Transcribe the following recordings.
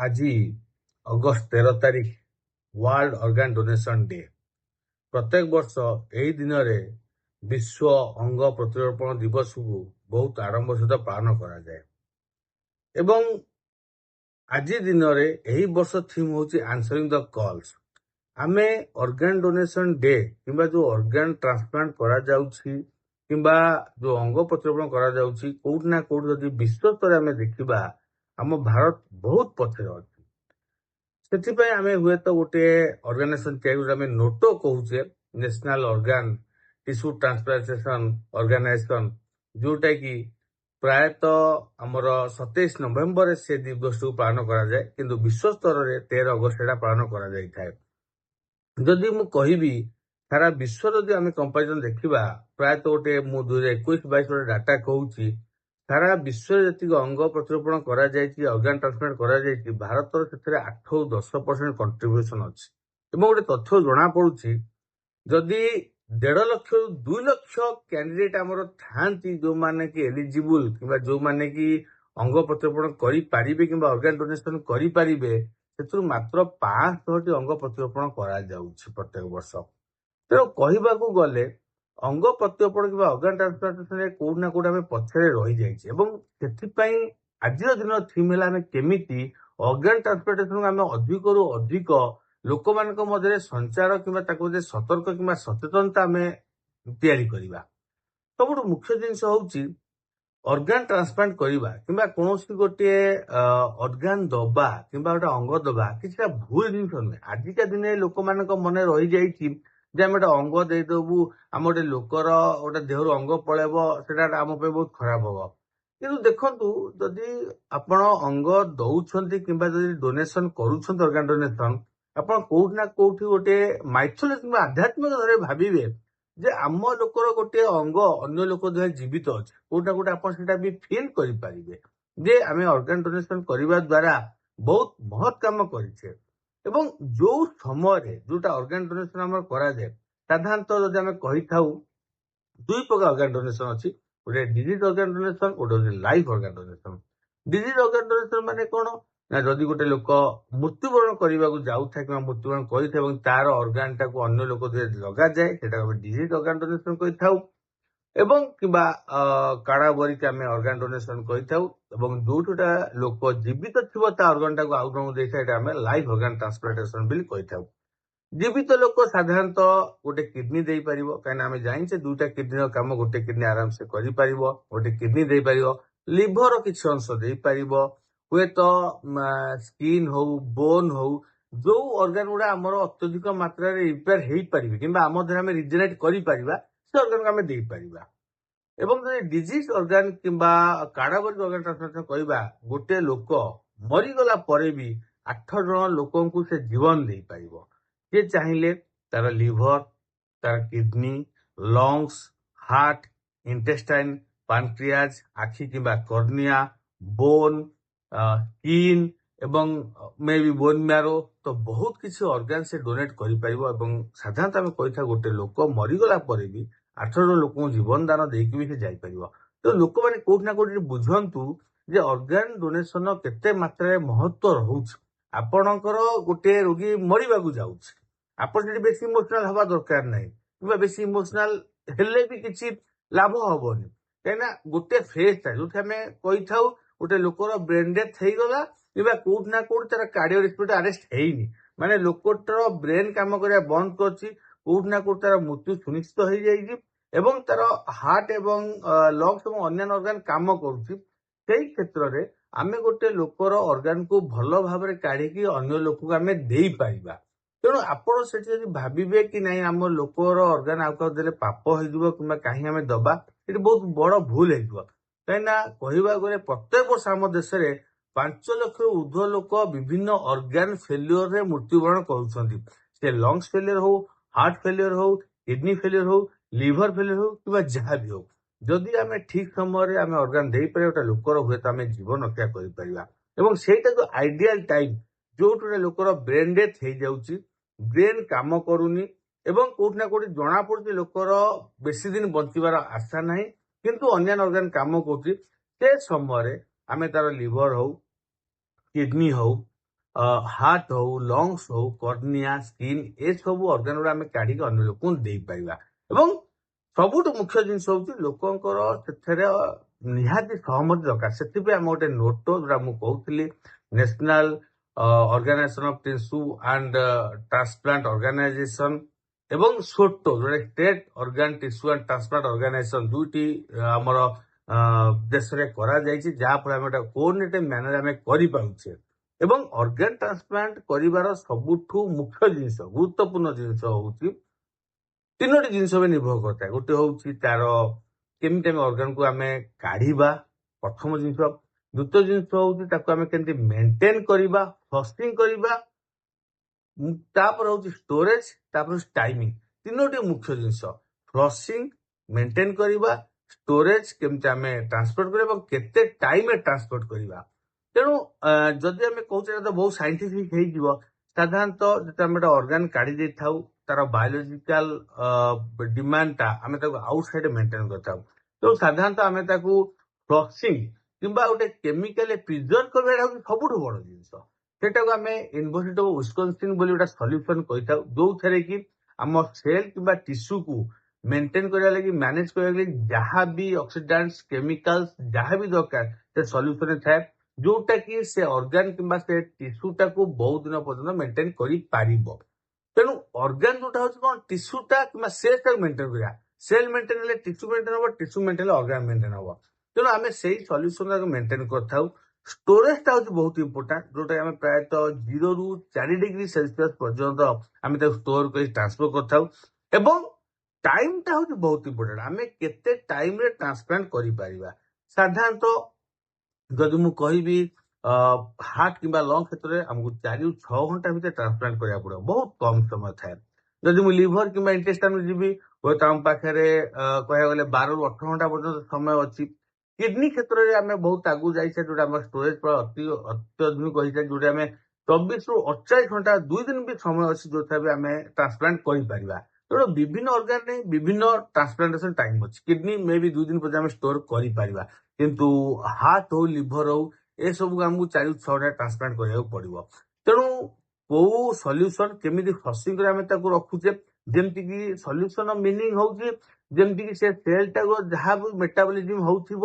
आज अगस्त 13 तारिख world organ donation day. प्रत्येक वर्ष यही दिन में विश्व अंग प्रतिरोपण दिवस को बहुत आरंभ सहित पालन करा जाए। एवं आज दिन में यही वर्ष थीम हूँ आंसरिंग द कॉल्स। आमे ऑर्गन डोनेशन डे किंबा जो ऑर्गन ट्रांसप्लांट करा जाउछि किंबा जो अंग प्रतिरोपण करा जाउछि कोउठ ना कोउठ जदि विश्व स्तर आमे देखिबा हम भारत बहुत पछरे अछि। सेथिपाई आमे हुए तो गोटे ऑर्गेनाइजेशन के आमे नोटो कहूचे national organ tissue transplantation organization जोटा कि प्रायतः आमर 27 नवेम्बर से दिवस को पालन करा जाए किंतु विश्व स्तर में 13 अगस्त पालन करा जाय थाए। जदि मु कहिबी सारा विश्व जदि आमे कंपैरिजन देखिबा प्रायतः गोटे मु 2021-22 डाटा कहूची सारा विश्व जति अंग प्रतिरोपण करा जायछि ऑर्गन ट्रांसप्लांट करा जायछि भारत सेथरे 8-10% कंट्रीब्यूशन अछि। एवं गोटे तथ्य जणा पड़ुछि जदि 1.5 लाख 2 लाख कैंडिडेट आमर थांती जो माने कि एलिजिबल किंबा जो माने कि अंग प्रतिरोपण करि पारिबे किंबा ऑर्गन डोनेशन करि पारिबे सेथुरु मात्र 500 अंग प्रतिरोपण करा जाउछि प्रत्येक वर्ष। तेणु कहबाकू गले अंग प्रतिरोपण किंबा ऑर्गन ट्रांसप्लांटेशन कोड ना कोड आमे पछरे रहि जाइछि एवं सेथिपई आजिर दिन थीम हैला आमे केमिति ऑर्गन ट्रांसप्लांटेशन आमे अधिकरू अधिक लोकमानक मध्यरे संचार किंबा ताको जे सतर्क किंबा सचेतनता आमे तैयारी करिबा। सबुठु मुख्य जिनिस होउछि ऑर्गन ट्रांसप्लांट करिबा किंबा कोनोसी गोटे ऑर्गन दबा किंबा गोटे अंग दबा किछटा भूल जिनिस नुहे। आजिका दिन लोकमानक मने रहि जाइछि जे आमे गोटे अंग देदेबू आम गोटे लोकर गोटे देहरु अंग पळेबो सेटा आम पे बहुत खराब हबो। किंतु देखंतु जदि आपण अंग दउछंती किंबा जदि डोनेशन करूछंती ऑर्गन डोनेशन आपण कोउठ ना कोउठी गोटे माइथोलॉजी किंबा आध्यात्मिक धरे भाबिबे जे आम लोकर गोटे अंग अन्य लोक देह जीवित अछि कोउठ ना कोउठ आपण सेटा भी फील करि पारिबे जे आमे ऑर्गन डोनेशन करिबा द्वारा बहुत महत् काम करिछे। एवं जो समय जोटा ऑर्गन डोनेशन आम करा जाए साधारणतः जदि आमे कहि थाउ दुई प्रकार ऑर्गन डोनेशन अछि गोटे डिजीज ऑर्गन डोनेशन गोटे life organ donation. Disease organ donation माने कोन ना जदि गोटे लोक मृत्युवरण करबाकू जाउथा कि मृत्युवरण करिथे एवं तार ऑर्गन टाको अन्य लोक दे लगा जाए सेटा डिजीज ऑर्गन डोनेशन कहि थाउ एवं किबा काराबरी के आमे ऑर्गन डोनेशन कहि थाउ एवं जोटुटा लोक जीवित थिबो ता ऑर्गन टाको आउ जणो देइ सेटा आमे लाइफ ऑर्गन ट्रांसप्लांटेशन बिल कहि थाउ। जीवित लोक साधारणतः गोटे किडनी दे पारिबो काना आमे जानिछे दुटा किडनी काम गोटे किडनी आराम से करि पारिबो गोटे किडनी दे पारिबो लिवर किछ अंश दे पारिबो हुए तो स्किन हो बोन हो जो ऑर्गन गुडा हमर अत्यधिक मात्रा रे रिपेयर हेई पारिबे किबा हम द्वारा आमे रिजेनेरेट करि पारिबा से ऑर्गन आमे दे पारिबा। एवं डिजीज ऑर्गन किंबा काराबरी ऑर्गन ट्रांसप्लांटेशन करिबा गोटे लोक मरी गला परे भी 8 जण लोकंकु से जीवन दे पारिबो। जे चाहिए तार लिवर तार किडनी लंग्स हार्ट इंटेस्टाइन पानक्रियाज आखि किंबा कर्निया बोन स्किन एवं मे भी बोन मैरो तो बहुत किसी ऑर्गन से डोनेट करि परिबो। एवं साधारणतः आमे कहिथा गोटे लोक मरीगला परे भी 8 जण लोक जीवन दान देकी भी से जाई परिबो। तो लोक माने कोठ ना कोठ बुझंतु जे ऑर्गन डोनेशन केते मात्रा महत्व रहउछ। आपणकर गोटे रोगी मरीबाकू जाउछ आपण जे बेसी इमोशनल हवा दरकार नाही किबा बेसी इमोशनल हेले भी किछि लाभ हबोनी केना गोटे फेज था जोथे हमें कहि थाउ गोटे लोकर ब्रेन डेथ हेई गला किबा कोठ ना कोठ तार कार्डियो रेस्पिरेटरी अरेस्ट हेइनी माने लोकटर ब्रेन काम करिया बंद करछि कोठ ना कोठ तार मृत्यु सुनिश्चित होई जाइछि एवं तार हार्ट एवं लंग्स एवं अन्य ऑर्गन काम करूछि। सेही क्षेत्र रे आमे गोटे लोकर ऑर्गन को भलो भाबरे काढी कि अन्य लोक को आमे देई पारिबा। तेणु आपण सेठी जदि भाबिबे कि नहीं आम लोकर ऑर्गन आउ देले पाप हो कि कहीं आम दबा ये बहुत बड़ भूल हो कहीं गले प्रत्येक वर्ष आम देश में 5 लाख ऊर्ध्व लोक विभिन्न ऑर्गन फेल्यूर रे मृत्युवरण कर लंग्स फेल्यूर हो हार्ट फेल्यूर हो किडनी फेल्यूर हो लिवर फेल्यूर हो कि जहाँ भी हो जदि आम ठीक समय आम ऑर्गन दे पारे गोटे लोकर हुए तो आम जीवन रक्षा कर जो आइडियल टाइम जो लोकर ब्रेन डेथ हो जाउची ब्रेन काम करूनी एवं कोठ ना कोठी जना पड़ुची लोकर बेसी दिन बंचिबार आशा नाही किंतु अन्य ऑर्गन काम करूची से समय आमे तार लिवर हो किडनी हो ହାର୍ଟ ହଉ, ଲଙ୍ଗସ୍ ହଉ, କର୍ନିଆ, ସ୍କିନ୍ ଏସବୁ ଅର୍ଗାନ ଗୁଡା ଆମେ କାଢିକି ଅନ୍ୟ ଲୋକଙ୍କୁ ଦେଇପାରିବା। ଏବଂ ସବୁଠୁ ମୁଖ୍ୟ ଜିନିଷ ହଉଛି ଲୋକଙ୍କର ସେଥିରେ ନିହାତି ସହମତି ଦରକାର। ସେଥିପାଇଁ ଆମେ ଗୋଟେ ନୋଟୋ ଯୋଉଟା ମୁଁ କହୁଥିଲି, national organisation of tissue and transplant organisation ଏବଂ ସୋଟୋ ଯୋଉଟା state organ tissue and transplant organisation, ଦୁଇଟି ଆମର ଦେଶରେ କରାଯାଇଛି, ଯାହାଫଳରେ ଆମେ ଗୋଟେ କୋଅର୍ଡିନେଟେଡ ମ୍ୟାନର ଆମେ କରିପାରୁଛେ। ଏବଂ ଅର୍ଗାନ ଟ୍ରାନ୍ସପ୍ଲାଣ୍ଟ କରିବାର ସବୁଠୁ ମୁଖ୍ୟ ଜିନିଷ, ଗୁରୁତ୍ୱପୂର୍ଣ୍ଣ ଜିନିଷ ହଉଛି ତିନୋଟି ଜିନିଷ ବି ନିର୍ଭର କରିଥାଏ। ଗୋଟେ ହଉଛି ତାର କେମିତି ଆମେ ଅର୍ଗାନକୁ ଆମେ କାଢିବା, ପ୍ରଥମ ଜିନିଷ। ଦ୍ୱିତୀୟ ଜିନିଷ ହଉଛି ତାକୁ ଆମେ କେମିତି ମେଣ୍ଟେନ କରିବା, ଫ୍ଲସିଂ କରିବା। ତାପରେ ହଉଛି ଷ୍ଟୋରେଜ, ତାପରେ ହଉଛି ଟାଇମିଂ। ତିନୋଟି ମୁଖ୍ୟ ଜିନିଷ, ଫ୍ଲସିଂ, ମେଣ୍ଟେନ କରିବା, ଷ୍ଟୋରେଜ କେମିତି ଆମେ ଟ୍ରାନ୍ସପୋର୍ଟ କରିବା ଏବଂ କେତେ ଟାଇମରେ ଟ୍ରାନ୍ସପୋର୍ଟ କରିବା। ତେଣୁ ଯଦି ଆମେ କହୁଛେ ତ ବହୁତ ସାଇଣ୍ଟିଫିକ ହେଇଯିବ। ସାଧାରଣତଃ ଯେତେବେଳେ ଆମେ ଗୋଟେ ଅର୍ଗାନ କାଢି ଦେଇଥାଉ, ତାର ବାୟୋଲୋଜିକାଲ ଡିମାଣ୍ଡଟା ଆମେ ତାକୁ ଆଉଟ ସାଇଡ ମେଣ୍ଟେନ କରିଥାଉ। ତେଣୁ ସାଧାରଣତଃ ଆମେ ତାକୁ ଫ୍ଲସିଂ କିମ୍ବା ଗୋଟେ କେମିକାଲି ପ୍ରିଜର୍ଭ କରିବା ହେଉଛି ସବୁଠୁ ବଡ ଜିନିଷ। ସେଟାକୁ ଆମେ ୟୁନିଭର୍ସିଟି ଅଫ ୱିସ୍କନ୍ସିନ୍ ବୋଲି ଗୋଟେ ସଲ୍ୟୁସନ କହିଥାଉ, ଯୋଉଥିରେ କି ଆମ ସେଲ କିମ୍ବା ଟିସ୍ୟୁକୁ ମେଣ୍ଟେନ କରିବା ଲାଗି, ମ୍ୟାନେଜ କରିବା ଲାଗି ଯାହା ବି ଅକ୍ସିଡାଣ୍ଟ, କେମିକାଲ ଯାହା ବି ଦରକାର ସେ ସଲ୍ୟୁସନରେ ଥାଏ, ଯୋଉଟା କି ସେ ଅର୍ଗାନ କିମ୍ବା ସେ ଟିସ୍ୟୁଟାକୁ ବହୁତ ଦିନ ପର୍ଯ୍ୟନ୍ତ ମେଣ୍ଟେନ କରିପାରିବ। ତେଣୁ ଅର୍ଗାନ ଯୋଉଟା ହଉଛି କଣ, ଟିସ୍ୟୁଟା କିମ୍ବା ସେଲଟାକୁ ମେଣ୍ଟେନ କରିବା। ସେଲ ମେଣ୍ଟେନ ହେଲେ ଟିସ୍ୟୁ ମେଣ୍ଟେନ ହବ, ଟିସ୍ୟୁ ମେଣ୍ଟେନ ହେଲେ ଅର୍ଗାନ ମେଣ୍ଟେନ ହବ। ତେଣୁ ଆମେ ସେଇ ସଲ୍ୟୁସନକୁ ମେଣ୍ଟେନ କରିଥାଉ। ଷ୍ଟୋରେଜଟା ହଉଛି ବହୁତ ଇମ୍ପୋର୍ଟାଣ୍ଟ, ଯୋଉଟା ଆମେ ପ୍ରାୟତଃ 0 ରୁ 4 ଡିଗ୍ରୀ ସେଲସିୟସ ପର୍ଯ୍ୟନ୍ତ ଆମେ ତାକୁ ଷ୍ଟୋର କରି ଟ୍ରାନ୍ସଫର କରିଥାଉ। ଏବଂ ଟାଇମଟା ହଉଛି ବହୁତ ଇମ୍ପୋର୍ଟାଣ୍ଟ, ଆମେ କେତେ ଟାଇମରେ ଟ୍ରାନ୍ସପ୍ଲାଣ୍ଟ କରିପାରିବା। ସାଧାରଣତଃ ଯଦି ମୁଁ କହିବି ହାର୍ଟ କିମ୍ବା ଲଙ୍ଗ କ୍ଷେତ୍ରରେ ଆମକୁ 4 ରୁ 6 ଘଣ୍ଟା ଭିତରେ ଟ୍ରାନ୍ସପ୍ଲାଣ୍ଟ କରିବାକୁ ପଡିବ, ବହୁତ କମ ସମୟ ଥାଏ। ଯଦି ମୁଁ ଲିଭର କିମ୍ବା ଇଣ୍ଟେଷ୍ଟାଇନ ଯିବି, ହୁଏତ ଆମ ପାଖରେ କହିବାକୁ ଗଲେ 12 ରୁ 18 ଘଣ୍ଟା ପର୍ଯ୍ୟନ୍ତ ସମୟ ଅଛି। କିଡନୀ କ୍ଷେତ୍ରରେ ଆମେ ବହୁତ ଆଗକୁ ଯାଇଛେ, ଯୋଉଟା ଆମର ଷ୍ଟୋରେଜ ଅତ୍ୟାଧୁନିକ ହେଇଥାଏ, ଯୋଉଟା ଆମେ 24 ରୁ 48 ଘଣ୍ଟା 2 ଦିନ ବି ସମୟ ଅଛି, ଯୋଉଥିରେ ବି ଆମେ ଟ୍ରାନ୍ସପ୍ଲାଣ୍ଟ କରିପାରିବା। ତେଣୁ ବିଭିନ୍ନ ଅର୍ଗାନରେ ବିଭିନ୍ନ ଟ୍ରାନ୍ସପ୍ଲାଣ୍ଟେସନ ଟାଇମ ଅଛି। କିଡନୀ ମେ ବି 2 ଦିନ ପର୍ଯ୍ୟନ୍ତ ଆମେ ଷ୍ଟୋର କରିପାରିବା, କିନ୍ତୁ ହାର୍ଟ ହଉ, ଲିଭର ହଉ, ଏସବୁକୁ ଆମକୁ 4 ରୁ 6 ଘଣ୍ଟା ଟ୍ରାନ୍ସପ୍ଲାଣ୍ଟ କରିବାକୁ ପଡିବ। ତେଣୁ କୋଉ ସଲ୍ୟୁସନ କେମିତି ଫ୍ଲସିଂ କରି ଆମେ ତାକୁ ରଖୁଛେ, ଯେମିତିକି ସଲ୍ୟୁସନ ମିନିଂ ହଉଛି ଯେମିତିକି ସେ ସେଲଟାକୁ ଯାହା ବି ମେଟାବଲିଜିମ ହଉଥିବ,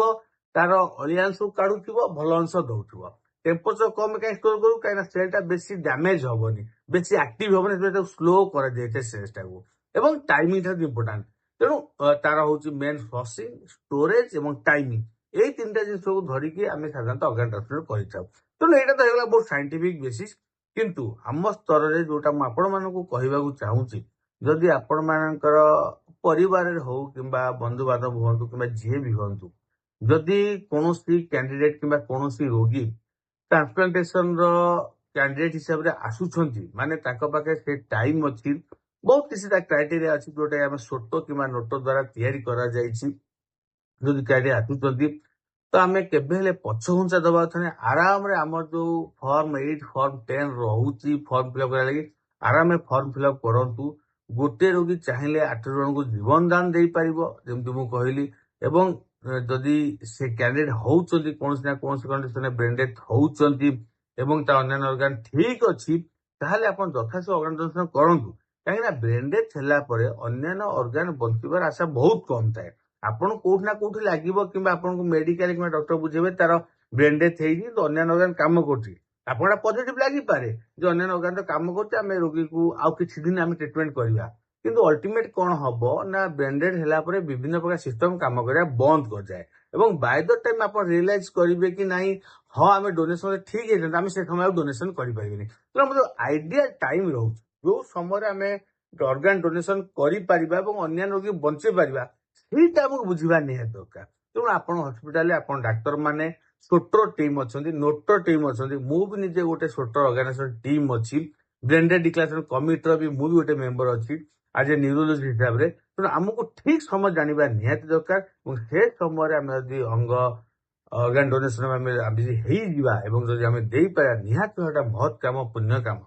ତାର ଅଳିଆ ଅଂଶକୁ କାଢୁଥିବ, ଭଲ ଅଂଶ ଦଉଥିବ। ଟେମ୍ପରେଚର କମ କାହିଁ ଷ୍ଟୋର କରୁ, କାହିଁକିନା ସେଲଟା ବେଶୀ ଡ୍ୟାମେଜ ହବନି, ବେଶୀ ଆକ୍ଟିଭ ହବନି, ତାକୁ ସ୍ଲୋ କରାଯାଇଥାଏ ସେଲଟାକୁ। ଏବଂ ଟାଇମିଂଟା ଇମ୍ପୋର୍ଟାଣ୍ଟ। ତେଣୁ ତାର ହଉଛି ମେନ୍ ଫ୍ଲସିଂ, ଷ୍ଟୋରେଜ ଏବଂ ଟାଇମିଂ। ଏଇ ତିନିଟା ଜିନିଷକୁ ଧରିକି ଆମେ ସାଧାରଣତଃ ଅର୍ଗାନ ଟ୍ରାନ୍ସପ୍ଲାଣ୍ଟ କରିଥାଉ। ତେଣୁ ଏଇଟା ତ ହେଇଗଲା ବହୁତ ସାଇଣ୍ଟିଫିକ ବେସିସ୍। କିନ୍ତୁ ଆମ ସ୍ତରରେ ଯୋଉଟା ମୁଁ ଆପଣମାନଙ୍କୁ କହିବାକୁ ଚାହୁଁଛି, ଯଦି ଆପଣମାନଙ୍କର ପରିବାରରେ ହଉ କିମ୍ବା ବନ୍ଧୁବାନ୍ଧବ ହୁଅନ୍ତୁ କିମ୍ବା ଯିଏ ବି ହୁଅନ୍ତୁ, ଯଦି କୌଣସି କ୍ୟାଣ୍ଡିଡେଟ କିମ୍ବା କୌଣସି ରୋଗୀ ଟ୍ରାନ୍ସପ୍ଲାଣ୍ଟେସନର କ୍ୟାଣ୍ଡିଡେଟ ହିସାବରେ ଆସୁଛନ୍ତି, ମାନେ ତାଙ୍କ ପାଖରେ ସେ ଟାଇମ ଅଛି, ବହୁତ କିଛିଟା କ୍ରାଇଟେରିଆ ଅଛି, ଯୋଉଟା ଆମେ ସୋଟୋ କିମ୍ବା ନୋଟୋ ଦ୍ୱାରା ତିଆରି କରାଯାଇଛି। ଯଦି କ୍ରାଇଟେରିଆ ଆସୁଛନ୍ତି, ତ ଆମେ କେବେ ହେଲେ ପଛଘୁଞ୍ଚା ଦବା କଥା ନାହିଁ। ଆରାମରେ ଆମର ଯୋଉ ଫର୍ମ 8, ଫର୍ମ 10 ରହୁଛି ଫର୍ମ ଫିଲଅପ କରିବା ଲାଗି, ଆରାମରେ ଫର୍ମ ଫିଲଅପ କରନ୍ତୁ। ଗୋଟେ ରୋଗୀ ଚାହିଁଲେ 8 ଜଣଙ୍କୁ ଜୀବନ ଦାନ ଦେଇପାରିବ, ଯେମିତି ମୁଁ କହିଲି। ଏବଂ ଯଦି ସେ କ୍ୟାଣ୍ଡିଡେଟ ହଉଛନ୍ତି କୌଣସି ନା କୌଣସି କଣ୍ଡିସନରେ ବ୍ରେନ ଡେଥ୍ ହଉଛନ୍ତି ଏବଂ ତା ଅନ୍ୟାନ୍ୟ ଅର୍ଗାନ ଠିକ ଅଛି, ତାହେଲେ ଆପଣ ଯଥାଶୀଘ୍ର ଅର୍ଗାନ ଡୋନେସନ କରନ୍ତୁ। କାହିଁକିନା ବ୍ରେନ ଡେଥ୍ ହେଲା ପରେ ଅନ୍ୟାନ୍ୟ ଅର୍ଗାନ ବଞ୍ଚିବାର ଆଶା ବହୁତ କମ ଥାଏ। ଆପଣ କୋଉଠି ନା କୋଉଠି ଲାଗିବ, କିମ୍ବା ଆପଣଙ୍କୁ ମେଡିକାଲ କିମ୍ବା ଡକ୍ଟର ବୁଝେଇବେ ତାର ବ୍ରେନ ଡେଥ୍ ହେଇଛି, କିନ୍ତୁ ଅନ୍ୟାନ୍ୟ ଅର୍ଗାନ କାମ କରୁଛି। ଆପଣଟା ପଜିଟିଭ ଲାଗିପାରେ ଯେ ଅନ୍ୟାନ୍ୟ ଅର୍ଗାନ ତ କାମ କରୁଛି, ଆମେ ରୋଗୀକୁ ଆଉ କିଛି ଦିନ ଆମେ ଟ୍ରିଟମେଣ୍ଟ କରିବା। କିନ୍ତୁ ଅଲ୍ଟିମେଟ କଣ ହବ ନା, ବ୍ରେନ ଡେଥ୍ ହେଲା ପରେ ବିଭିନ୍ନ ପ୍ରକାର ସିଷ୍ଟମ କାମ କରିବା ବନ୍ଦ କରିଯାଏ। ଏବଂ ବାଇ ଦ ଟାଇମ ଆପଣ ରିଏଲାଇଜ କରିବେ କି ନାଇଁ, ହଁ ଆମେ ଡୋନେସନ ଠିକ ହେଇଥାନ୍ତା, ଆମେ ସେ ସମୟ ଆଉ ଡୋନେସନ କରିପାରିବେନି। ତେଣୁ ଆମର ଆଇଡିଆଲ ଟାଇମ ରହୁଛି, ଯୋଉ ସମୟରେ ଆମେ ଅର୍ଗାନ ଡୋନେସନ କରିପାରିବା ଏବଂ ଅନ୍ୟାନ୍ୟ ରୋଗୀ ବଞ୍ଚେଇ ପାରିବା, ସେଇଟା ଆମକୁ ବୁଝିବା ନିହାତି ଦରକାର। ତେଣୁ ଆପଣ ହସ୍ପିଟାଲରେ ଆପଣ ଡାକ୍ତର ମାନେ ସୋଟୋ ଟିମ୍ ଅଛନ୍ତି, ନୋଟୋ ଟିମ୍ ଅଛନ୍ତି, ମୁଁ ବି ନିଜେ ଗୋଟେ ସୋଟୋ ଅର୍ଗାନାଇଜେସନ ଟିମ୍ ଅଛି, ବ୍ରେନ ଡେଥ୍ ଡିକ୍ଲାରେସନ କମିଟିର ବି ମୁଁ ବି ଗୋଟେ ମେମ୍ବର ଅଛି ଆଜ ଏ ନ୍ୟୁରୋଲୋଜିଷ୍ଟ ହିସାବରେ। ତେଣୁ ଆମକୁ ଠିକ ସମୟ ଜାଣିବା ନିହାତି ଦରକାର, ଏବଂ ସେ ସମୟରେ ଆମେ ଯଦି ଅର୍ଗାନ ଡୋନେସନ ଆମେ ଯଦି ହେଇଯିବା ଏବଂ ଯଦି ଆମେ ଦେଇପାରିବା, ନିହାତି ଏଟା ମହତ କାମ, ପୁଣ୍ୟ କାମ।